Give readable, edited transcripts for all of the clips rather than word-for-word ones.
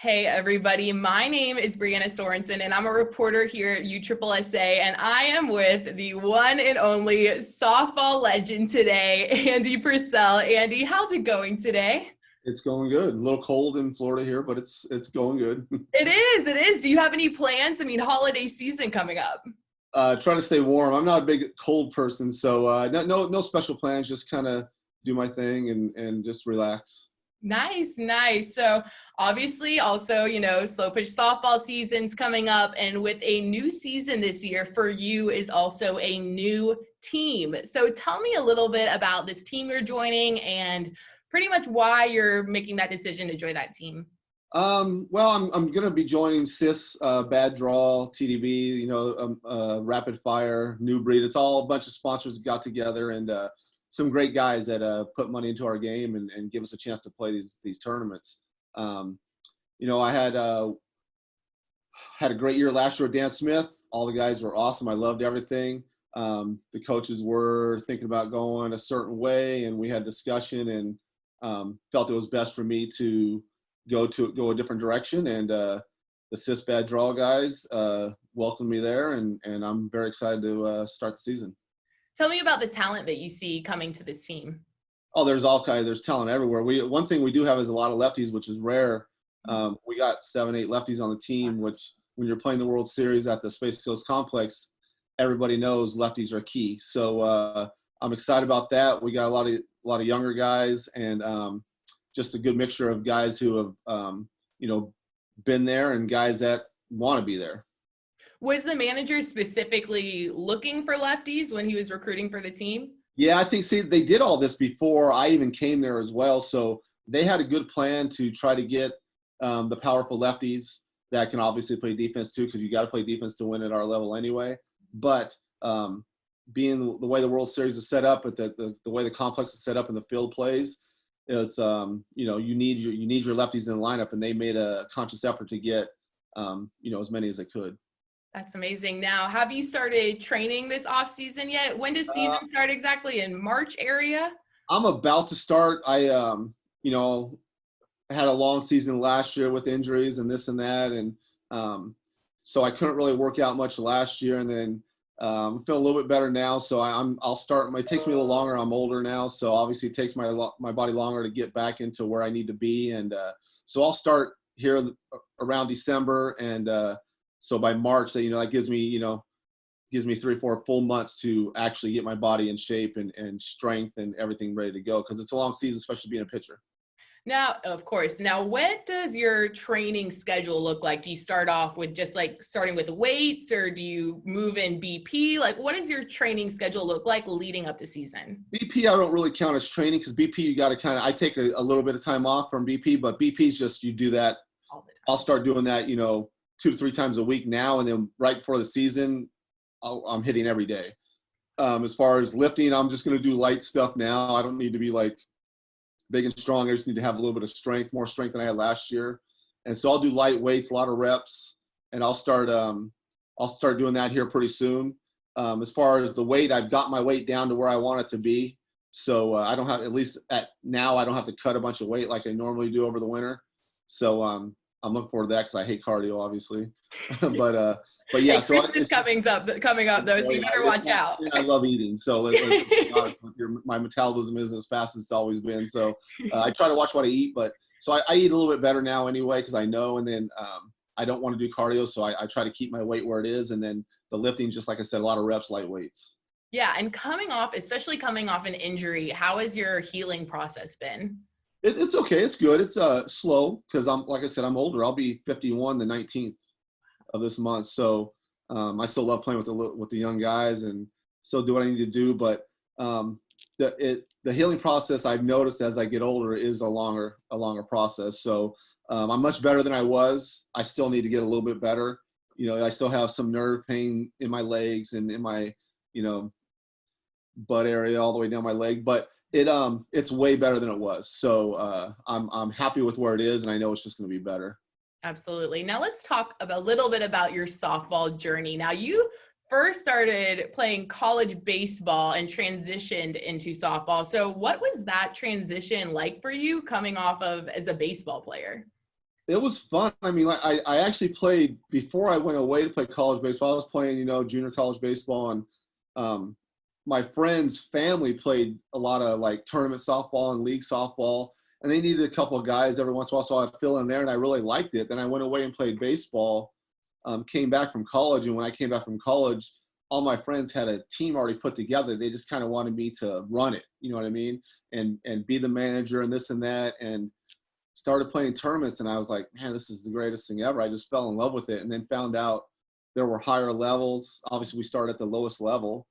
Hey everybody, my name is Brianna Sorensen and I'm a reporter here at USSSA and I am with the one and only softball legend today, Andy Purcell. Andy, how's it going today? It's going good. A little cold in Florida here, but it's going good. It is. Do you have any plans? I mean, holiday season coming up. Trying to stay warm. I'm not a big cold person, so no special plans. Just kind of do my thing and just relax. Nice. So obviously also, Slowpitch softball season's coming up, and with a new season this year for you is also a new team. So tell me a little bit about this team you're joining and pretty much why you're making that decision to join that team. Well, I'm gonna be joining SIS, Bad Draw, TDB, Rapid Fire, New Breed. It's all a bunch of sponsors got together and some great guys that put money into our game and give us a chance to play these tournaments. I had a great year last year with Dan Smith. All the guys were awesome. I loved everything. The coaches were thinking about going a certain way, and we had discussion and felt it was best for me to go a different direction. And the SIS Bad Draw guys welcomed me there, and I'm very excited to start the season. Tell me about the talent that you see coming to this team. Oh, there's talent everywhere. One thing we do have is a lot of lefties, which is rare. We got 7-8 lefties on the team, which when you're playing the World Series at the Space Coast Complex, everybody knows lefties are key. So I'm excited about that. We got a lot of younger guys and just a good mixture of guys who have been there and guys that want to be there. Was the manager specifically looking for lefties when he was recruiting for the team? Yeah, I think, they did all this before I even came there as well. So they had a good plan to try to get the powerful lefties that can obviously play defense too, because you got to play defense to win at our level anyway. But being the way the World Series is set up, but the way the complex is set up and the field plays, it's you need your lefties in the lineup, and they made a conscious effort to get as many as they could. That's amazing. Now, have you started training this off season yet? When does season start exactly? In March area? I'm about to start. I had a long season last year with injuries and this and that, and so I couldn't really work out much last year. And then I feel a little bit better now, so I'll start. It takes me a little longer. I'm older now, so obviously it takes my body longer to get back into where I need to be. And so I'll start here around December, and so by March, that gives me 3-4 full months to actually get my body in shape and strength and everything ready to go, because it's a long season, especially being a pitcher. Now, of course. Now, what does your training schedule look like? Do you start off with just starting with weights, or do you move in BP? What does your training schedule look like leading up to season? BP, I don't really count as training, because BP, you got to I take a little bit of time off from BP, but BP is just, you do that. All the time. I'll start doing that, 2 to 3 times a week now, and then right before the season, I'm hitting every day. As far as lifting, I'm just going to do light stuff now. I don't need to be big and strong. I just need to have a little bit of strength, more strength than I had last year. And so I'll do light weights, a lot of reps, and I'll start doing that here pretty soon. As far as the weight, I've got my weight down to where I want it to be. So I don't have, at least now, I don't have to cut a bunch of weight like I normally do over the winter. So I'm looking forward to that, because I hate cardio, obviously. but yeah. Hey, So Christmas coming up though, so you better watch out. I love eating, so let's be honest with you, my metabolism isn't as fast as it's always been. So I try to watch what I eat, but so I eat a little bit better now anyway, because I know. And then I don't want to do cardio, so I try to keep my weight where it is. And then the lifting, just like I said, a lot of reps, light weights. Yeah, and especially coming off an injury, how has your healing process been? It's okay. It's good. It's slow, because like I said, I'm older. I'll be 51 the 19th of this month. So I still love playing with the young guys and still do what I need to do. But the healing process, I've noticed as I get older, is a longer process. So I'm much better than I was. I still need to get a little bit better. I still have some nerve pain in my legs and in my butt area all the way down my leg, but it's way better than it was. So I'm happy with where it is, and I know it's just going to be better. Absolutely. Now let's talk a little bit about your softball journey. Now, you first started playing college baseball and transitioned into softball. So what was that transition like for you coming off of as a baseball player? It was fun. I mean, like I actually played before I went away to play college baseball. I was playing, junior college baseball, and um, my friend's family played a lot of like tournament softball and league softball, and they needed a couple of guys every once in a while, so I'd fill in there, and I really liked it. Then I went away and played baseball. Came back from college, and when I came back from college, all my friends had a team already put together. They just kind of wanted me to run it, you know what I mean, and be the manager and this and that, and started playing tournaments, and I was like, man, this is the greatest thing ever. I just fell in love with it, and then found out there were higher levels. Obviously, we started at the lowest level,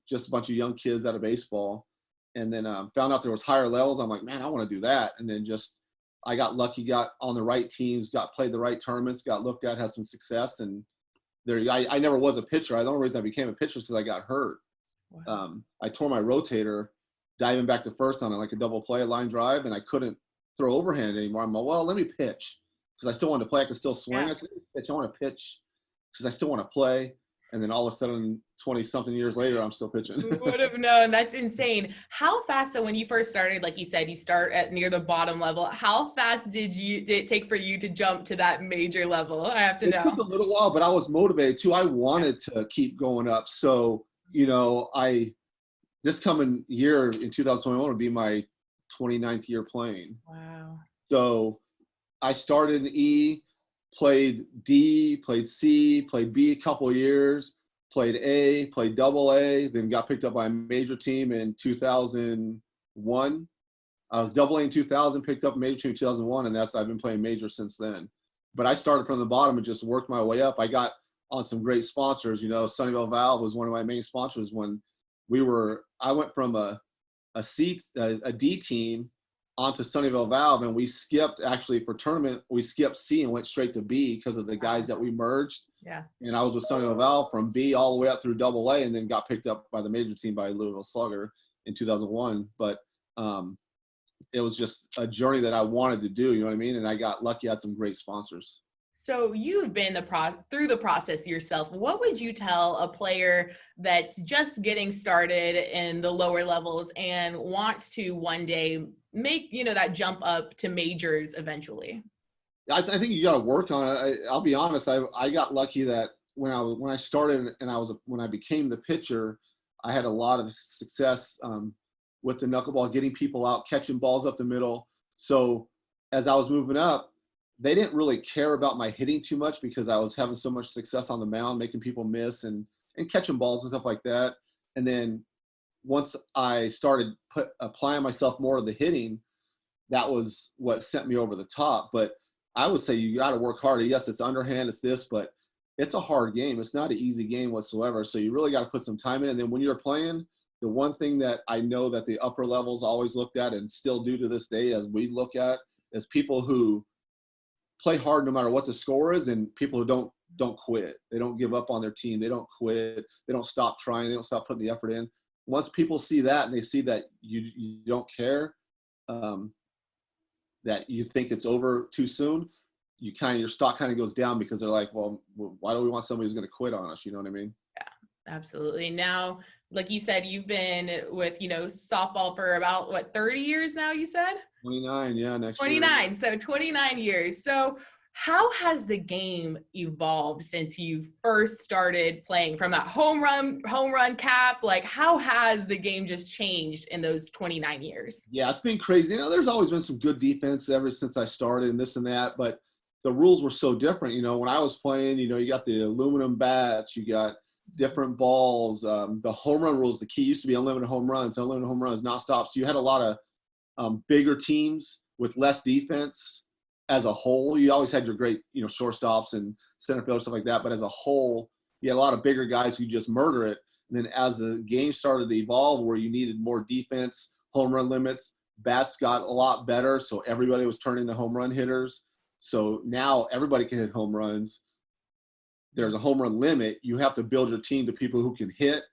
just a bunch of young kids out of baseball, and then found out there was higher levels. I'm like, man, I want to do that. And then just I got lucky, got on the right teams, played the right tournaments, got looked at, had some success, and there. I never was a pitcher. The only reason I became a pitcher is because I got hurt. Wow. I tore my rotator diving back to first on like a double play, a line drive, and I couldn't throw overhand anymore. I'm like, well, let me pitch because I still wanted to play. I could still swing. Yeah. I said, pitch. I want to pitch because I still want to play. And then all of a sudden, 20-something years later, I'm still pitching. Who would have known? That's insane. How fast, so when you first started, like you said, you start at near the bottom level. How fast did it take for you to jump to that major level? I have to know. It took a little while, but I was motivated too. I wanted to keep going up. So, this coming year in 2021 would be my 29th year playing. Wow. So I started in E, played D, played C, played B a couple of years, played A, played double A, then got picked up by a major team in 2001. I was double A in 2000, picked up a major team in 2001, and I've been playing major since then. But I started from the bottom and just worked my way up. I got on some great sponsors. Sunnyvale Valve was one of my main sponsors when I went from a D team onto Sunnyvale Valve, and we skipped actually for tournament. We skipped C and went straight to B because of the guys that we merged. Yeah. And I was with Sunnyvale Valve from B all the way up through double A, and then got picked up by the major team by Louisville Slugger in 2001. But it was just a journey that I wanted to do, you know what I mean? And I got lucky. I had some great sponsors. So you've been through the process yourself. What would you tell a player that's just getting started in the lower levels and wants to one day make, that jump up to majors eventually? I think you got to work on it. I'll be honest. I got lucky that when I started and when I became the pitcher, I had a lot of success with the knuckleball, getting people out, catching balls up the middle. So as I was moving up, they didn't really care about my hitting too much because I was having so much success on the mound, making people miss and catching balls and stuff like that. And then once I started applying myself more to the hitting, that was what sent me over the top. But I would say you got to work harder. Yes, it's underhand, it's this, but it's a hard game. It's not an easy game whatsoever. So you really got to put some time in. And then when you're playing, the one thing that I know that the upper levels always looked at and still do to this day as we look at is people who play hard no matter what the score is, and people who don't quit. They don't give up on their team. They don't quit. They don't stop trying. They don't stop putting the effort in. Once people see that and they see that you don't care, that you think it's over too soon, your stock kind of goes down because they're like, well, why do we want somebody who's going to quit on us? You know what I mean? Yeah, absolutely. Now, like you said, you've been with, softball for about 30 years now, you said? 29, yeah, next 29, year. so 29 years. So how has the game evolved since you first started playing from that home run cap? Like, how has the game just changed in those 29 years? Yeah, it's been crazy. There's always been some good defense ever since I started and this and that, but the rules were so different. When I was playing, you got the aluminum bats, you got different balls. The home run rules, the key used to be unlimited home runs, nonstop. So you had a lot of bigger teams with less defense as a whole. You always had your great, shortstops and center field, stuff like that. But as a whole, you had a lot of bigger guys who just murder it. And then as the game started to evolve where you needed more defense, home run limits, bats got a lot better. So everybody was turning to home run hitters. So now everybody can hit home runs. There's a home run limit. You have to build your team to people who can hit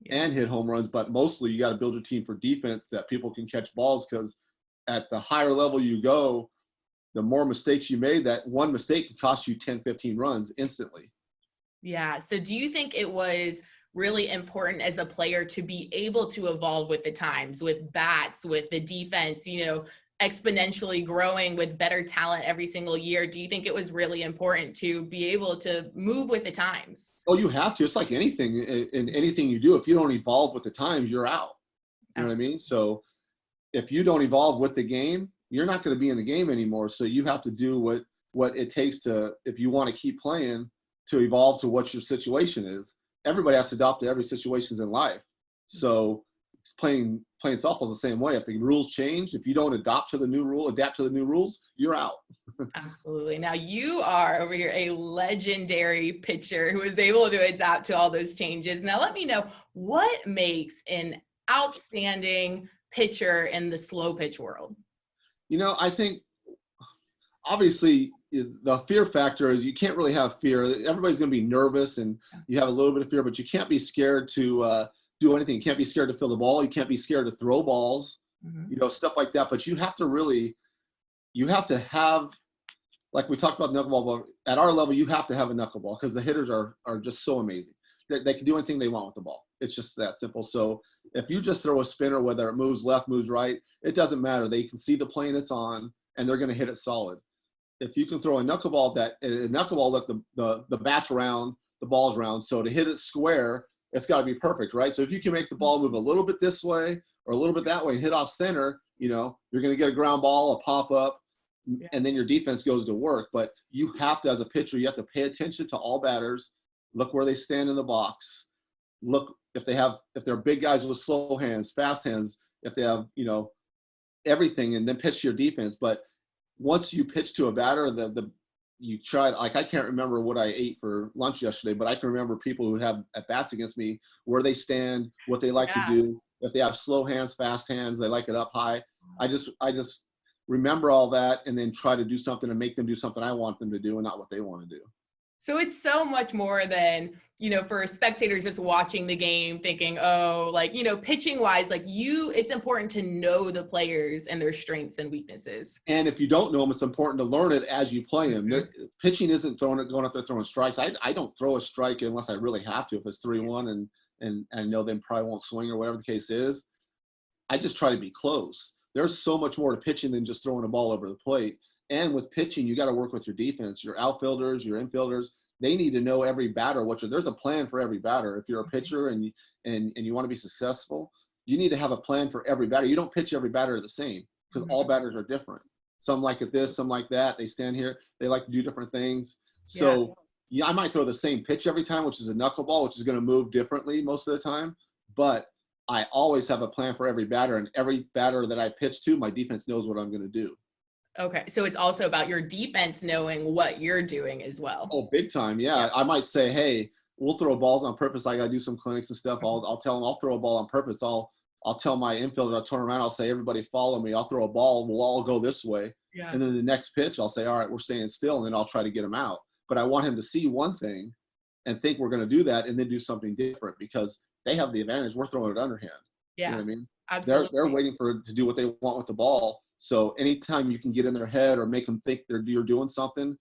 and hit home runs, but mostly you got to build your team for defense that people can catch balls, because at the higher level you go, the more mistakes you made, that one mistake can cost you 10, 15 runs instantly. Yeah. So do you think it was really important as a player to be able to evolve with the times, with bats, with the defense, exponentially growing with better talent every single year, do you think it was really important to be able to move with the times? Oh, you have to. It's like anything in anything you do. If you don't evolve with the times, you're out. You know what I mean? So if you don't evolve with the game, you're not going to be in the game anymore. So you have to do what it takes to, if you want to keep playing, to evolve to what your situation is. Everybody has to adopt to every situations in life. So playing softball is the same way. If the rules change, if you don't adapt to the new rules, you're out. Absolutely. Now you are over here a legendary pitcher who is able to adapt to all those changes. Now let me know, what makes an outstanding pitcher in the slow pitch world? You know, I think obviously the fear factor is you can't really have fear. Everybody's going to be nervous and you have a little bit of fear, but you can't be scared to do anything. You can't be scared to fill the ball. You can't be scared to throw balls, you know, stuff like that. But you have to have, like we talked about knuckleball, but at our level, you have to have a knuckleball because the hitters are just so amazing. They can do anything they want with the ball. It's just that simple. So if you just throw a spinner, whether it moves left, moves right, it doesn't matter. They can see the plane it's on, and they're going to hit it solid. If you can throw a knuckleball, look, the bat's round, the ball's round. So to hit it square, it's got to be perfect, right? So if you can make the ball move a little bit this way or a little bit that way and hit off center, you know, you're going to get a ground ball, a pop up, and then your defense goes to work. But you have to, as a pitcher, you have to pay attention to all batters. Look where they stand in the box. Look if they're big guys with slow hands, fast hands, if they have, you know, everything, and then pitch to your defense. But once you pitch to a batter, you try, like I can't remember what I ate for lunch yesterday, but I can remember people who have at bats against me, where they stand, what they like to do. If they have slow hands, fast hands, they like it up high. I just remember all that and then try to do something and make them do something I want them to do and not what they want to do. So it's so much more than, you know, for spectators just watching the game thinking, oh, like, you know, pitching wise, like it's important to know the players and their strengths and weaknesses. And if you don't know them, it's important to learn it as you play them. Pitching isn't going up there throwing strikes. I don't throw a strike unless I really have to. If it's 3-1 and I know they probably won't swing or whatever the case is, I just try to be close. There's so much more to pitching than just throwing a ball over the plate. And with pitching, you got to work with your defense, your outfielders, your infielders. They need to know every batter. There's a plan for every batter. If you're a pitcher and you want to be successful, you need to have a plan for every batter. You don't pitch every batter the same because all batters are different. Some like it this, some like that. They stand here. They like to do different things. So I might throw the same pitch every time, which is a knuckleball, which is going to move differently most of the time. But I always have a plan for every batter, and every batter that I pitch to, my defense knows what I'm going to do. Okay, so it's also about your defense knowing what you're doing as well. Oh, big time, yeah. I might say, hey, we'll throw balls on purpose. I got to do some clinics and stuff. I'll tell them I'll throw a ball on purpose. I'll tell my infielder, I'll turn around, I'll say, everybody follow me. I'll throw a ball. We'll all go this way. Yeah. And then the next pitch, I'll say, all right, we're staying still, and then I'll try to get him out. But I want him to see one thing and think we're going to do that and then do something different because they have the advantage. We're throwing it underhand. Yeah, you know what I mean? Absolutely. They're waiting to do what they want with the ball. So anytime you can get in their head or make them think you're doing something,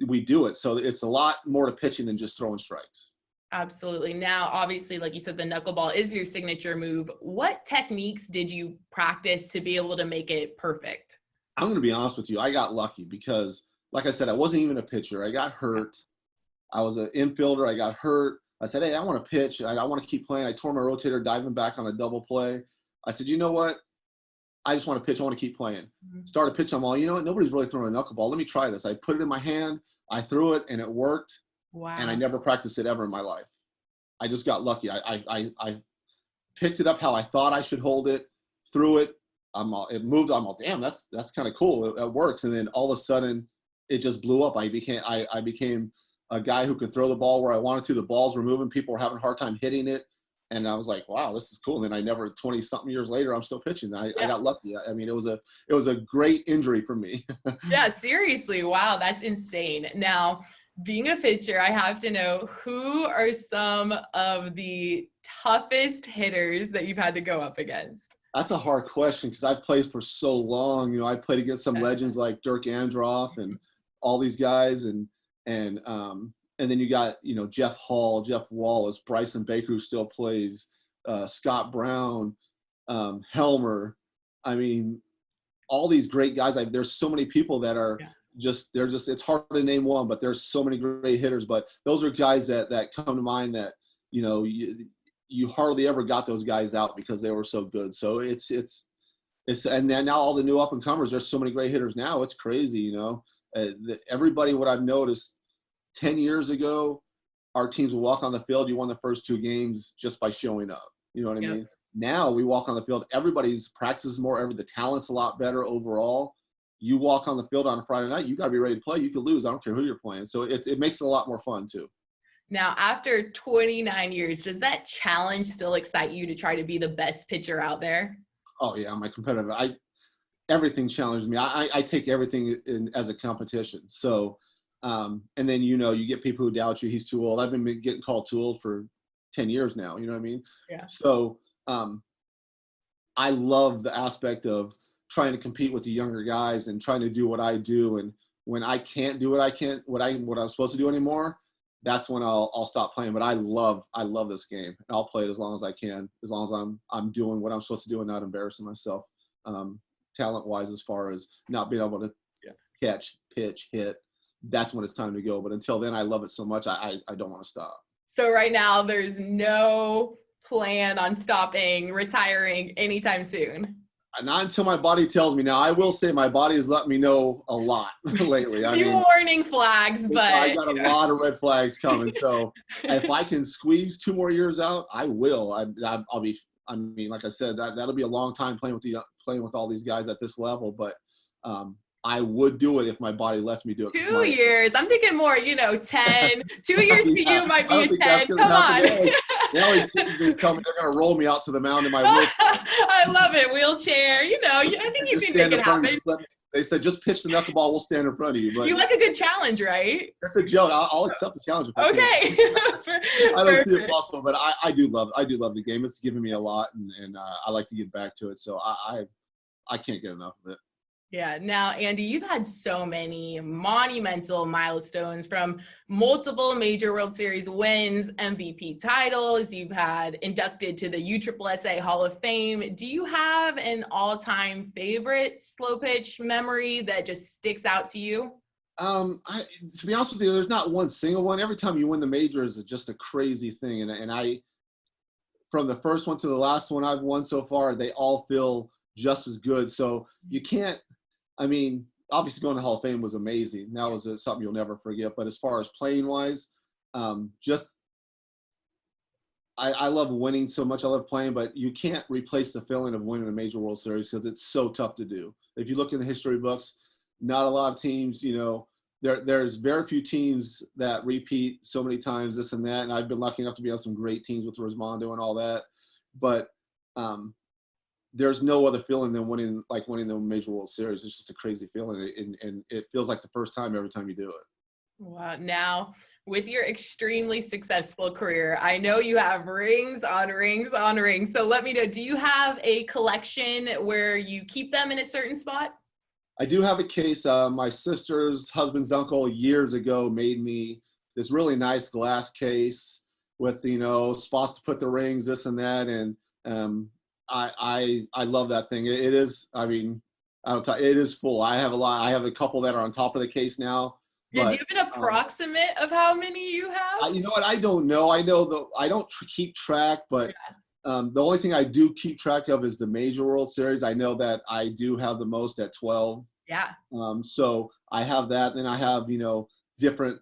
we do it. So it's a lot more to pitching than just throwing strikes. Absolutely. Now, obviously, like you said, the knuckleball is your signature move. What techniques did you practice to be able to make it perfect? I'm going to be honest with you. I got lucky because, like I said, I wasn't even a pitcher. I got hurt. I was an infielder. I got hurt. I said, hey, I want to pitch. I want to keep playing. I tore my rotator diving back on a double play. I said, you know what? I just want to pitch. I want to keep playing. Started pitching. I'm all, you know what? Nobody's really throwing a knuckleball. Let me try this. I put it in my hand. I threw it, and it worked. Wow. And I never practiced it ever in my life. I just got lucky. I picked it up how I thought I should hold it, threw it. It moved. I'm all, damn, that's kind of cool. It works. And then all of a sudden, it just blew up. I became a guy who could throw the ball where I wanted to. The balls were moving. People were having a hard time hitting it. And I was like, wow, this is cool. And then 20-something years later, I'm still pitching. I got lucky. I mean, it was a great injury for me. Yeah, seriously. Wow, that's insane. Now, being a pitcher, I have to know, who are some of the toughest hitters that you've had to go up against? That's a hard question because I've played for so long. You know, I played against some legends like Dirk Androff and all these guys. And then you got, you know, Jeff Hall, Jeff Wallace, Bryson Baker, who still plays, Scott Brown, Helmer. I mean, all these great guys. There's so many people that are it's hard to name one, but there's so many great hitters. But those are guys that come to mind that, you hardly ever got those guys out because they were so good. So it's and then now all the new up and comers, there's so many great hitters now. It's crazy, everybody, what I've noticed 10 years ago, our teams will walk on the field. You won the first 2 games just by showing up. You know what I mean? Now we walk on the field. Everybody's practices more. The talent's a lot better overall. You walk on the field on a Friday night, you got to be ready to play. You could lose. I don't care who you're playing. So it makes it a lot more fun too. Now, after 29 years, does that challenge still excite you to try to be the best pitcher out there? Oh yeah, I'm a competitor. Everything challenges me. I take everything as a competition. So, and then, you get people who doubt you. He's too old. I've been getting called too old for 10 years now. You know what I mean? Yeah. So, I love the aspect of trying to compete with the younger guys and trying to do what I do. And when I can't do what I'm supposed to do anymore, that's when I'll stop playing. But I love this game, and I'll play it as long as I can, as long as I'm doing what I'm supposed to do and not embarrassing myself, talent-wise, as far as not being able to catch, pitch, hit. That's when it's time to go. But until then, I love it so much, I don't want to stop. So right now, there's no plan on stopping, retiring anytime soon? Not until my body tells me. Now, I will say my body has let me know a lot lately. Warning flags, but I got a lot of red flags coming. So if I can squeeze 2 more years out, I will. I'll be. I mean, like I said, that'll be a long time playing with all these guys at this level. But I would do it if my body lets me do it. 2 years. I'm thinking more, 10. 2 years to you might be a 10. Come on. They always tease me and tell me they're going to roll me out to the mound in my wheelchair. I love it. Wheelchair. I think you can make it happen. They said, just pitch the knuckleball. We'll stand in front of you. But you like a good challenge, right? That's a joke. I'll accept the challenge. Okay. I don't see it possible, but I do love the game. It's given me a lot, and I like to get back to it. So I can't get enough of it. Yeah. Now, Andy, you've had so many monumental milestones, from multiple major World Series wins, MVP titles. You've had inducted to the USSSA Hall of Fame. Do you have an all-time favorite Slowpitch memory that just sticks out to you? To be honest with you, there's not one single one. Every time you win the majors, it's just a crazy thing. And I, from the first one to the last one I've won so far, they all feel just as good. So you can't. I mean, obviously going to Hall of Fame was amazing. That was something you'll never forget. But as far as playing wise, I love winning so much. I love playing, but you can't replace the feeling of winning a major World Series because it's so tough to do. If you look in the history books, not a lot of teams, there's very few teams that repeat so many times, this and that. And I've been lucky enough to be on some great teams with Rosmondo and all that. But there's no other feeling than winning the major World Series. It's just a crazy feeling, and it feels like the first time every time you do it. Wow. Now, with your extremely successful career, I know you have rings on rings on rings. So let me know, do you have a collection where you keep them in a certain spot? I do have a case. My sister's husband's uncle years ago made me this really nice glass case with, spots to put the rings, this and that. And I love that thing. It is, it is full. I have a couple that are on top of the case now. But, do you have an approximate of how many you have? You know what? I don't know. I know I don't keep track, but the only thing I do keep track of is the major World Series. I know that I do have the most at 12. Yeah. So I have that. Then I have, different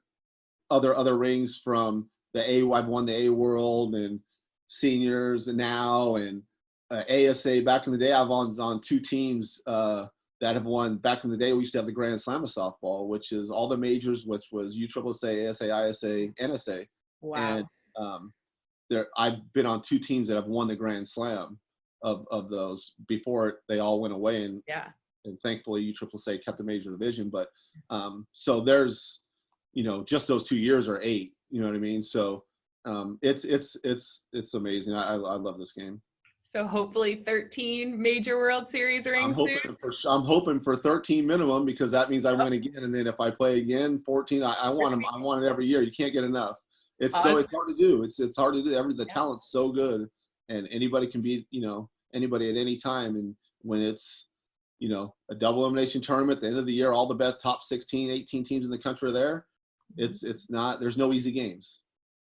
other rings from I've won the A World and seniors now, and ASA. Back in the day, I've on 2 teams that have won. Back in the day, we used to have the Grand Slam of softball, which is all the majors, which was USSSA, ASA, ISA, NSA. Wow. And I've been on 2 teams that have won the Grand Slam of those before they all went away. And thankfully, USSSA kept the major division. But so there's, just those 2 years are 8. You know what I mean? So it's amazing. I love this game. So hopefully 13 major World Series rings. I'm hoping for 13 minimum, because that means I win again, and then if I play again, 14. I want them. I want it every year. You can't get enough. It's hard to do. It's hard to do. The talent's so good, and anybody can beat anybody at any time. And when it's a double elimination tournament at the end of the year, all the best top 16, 18 teams in the country are there. It's not, there's no easy games.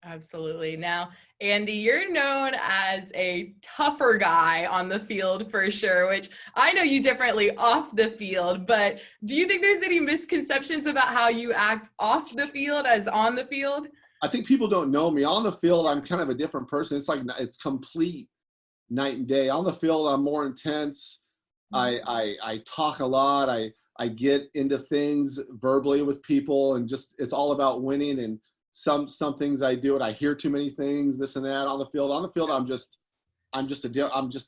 Absolutely. Now, Andy, you're known as a tougher guy on the field for sure, which I know you differently off the field, but do you think there's any misconceptions about how you act off the field as on the field? I think people don't know me. On the field, I'm kind of a different person. It's complete night and day. On the field, I'm more intense. I talk a lot. I get into things verbally with people, and just, it's all about winning. And some things I do it. I hear too many things, this and that. On the field, I'm just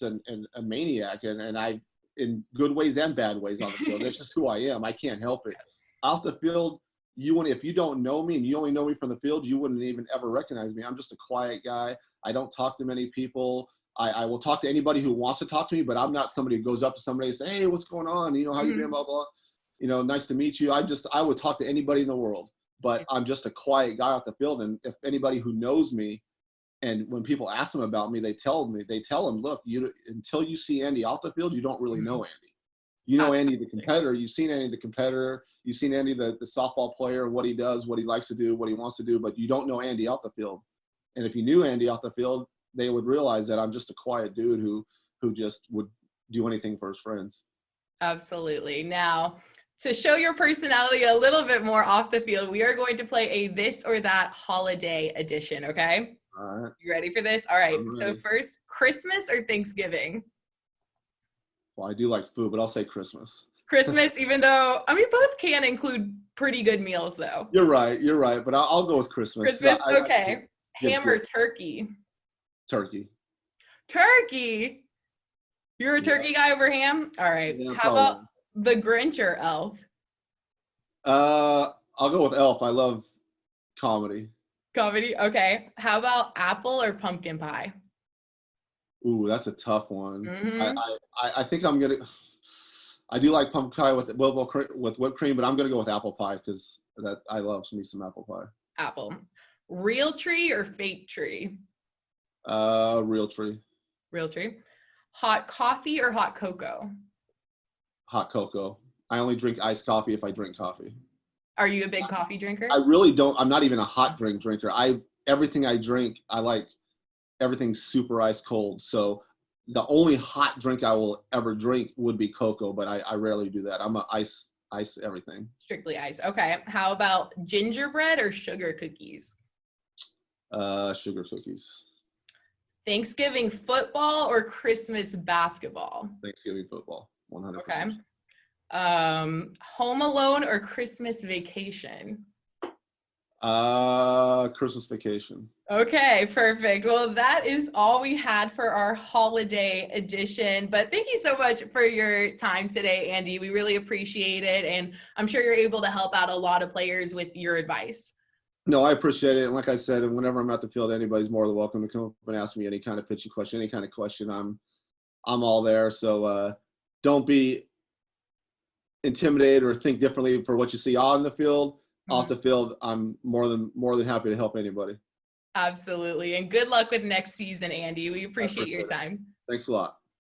a maniac, and I, in good ways and bad ways on the field. That's just who I am. I can't help it. Off the field, if you don't know me and you only know me from the field, you wouldn't even ever recognize me. I'm just a quiet guy. I don't talk to many people. I will talk to anybody who wants to talk to me, but I'm not somebody who goes up to somebody and say, hey, what's going on? How you been, blah, blah. Nice to meet you. I would talk to anybody in the world, but I'm just a quiet guy off the field. And if anybody who knows me, and when people ask them about me, they tell them, look, until you see Andy off the field, you don't really know Andy. You know Andy the competitor. You've seen Andy the competitor. You've seen Andy the softball player, what he does, what he likes to do, what he wants to do, but you don't know Andy off the field. And if you knew Andy off the field, they would realize that I'm just a quiet dude who just would do anything for his friends. Absolutely. Now, to show your personality a little bit more off the field, we are going to play a this or that holiday edition, okay? All right. You ready for this? All right. So first, Christmas or Thanksgiving? Well, I do like food, but I'll say Christmas. Christmas, even though, both can include pretty good meals, though. You're right, but I'll go with Christmas. Christmas, okay. Ham or turkey? Turkey. Turkey? You're a turkey guy over ham? All right. Yeah, how about the Grinch or Elf? I'll go with Elf. I love comedy. Comedy, okay. How about apple or pumpkin pie? Ooh, that's a tough one. Mm-hmm. I think I do like pumpkin pie with whipped cream, but I'm gonna go with apple pie because I love me some apple pie. Apple. Real tree or fake tree? Real tree. Real tree. Hot coffee or hot cocoa? Hot cocoa. I only drink iced coffee if I drink coffee. Are you a big coffee drinker? I really don't. I'm not even a hot drink drinker. Everything I drink, I like everything super ice cold. So the only hot drink I will ever drink would be cocoa, but I rarely do that. I'm a ice everything. Strictly ice. Okay. How about gingerbread or sugar cookies? Sugar cookies. Thanksgiving football or Christmas basketball? Thanksgiving football, 100%. Okay. Home Alone or Christmas Vacation? Christmas Vacation. Okay, perfect. Well, that is all we had for our holiday edition. But thank you so much for your time today, Andy. We really appreciate it. And I'm sure you're able to help out a lot of players with your advice. No, I appreciate it. And like I said, whenever I'm at the field, anybody's more than welcome to come up and ask me any kind of pitching question, any kind of question. I'm all there. So don't be intimidated or think differently for what you see on the field. Mm-hmm. Off the field, I'm more than happy to help anybody. Absolutely. And good luck with next season, Andy. We appreciate your time. Thanks a lot.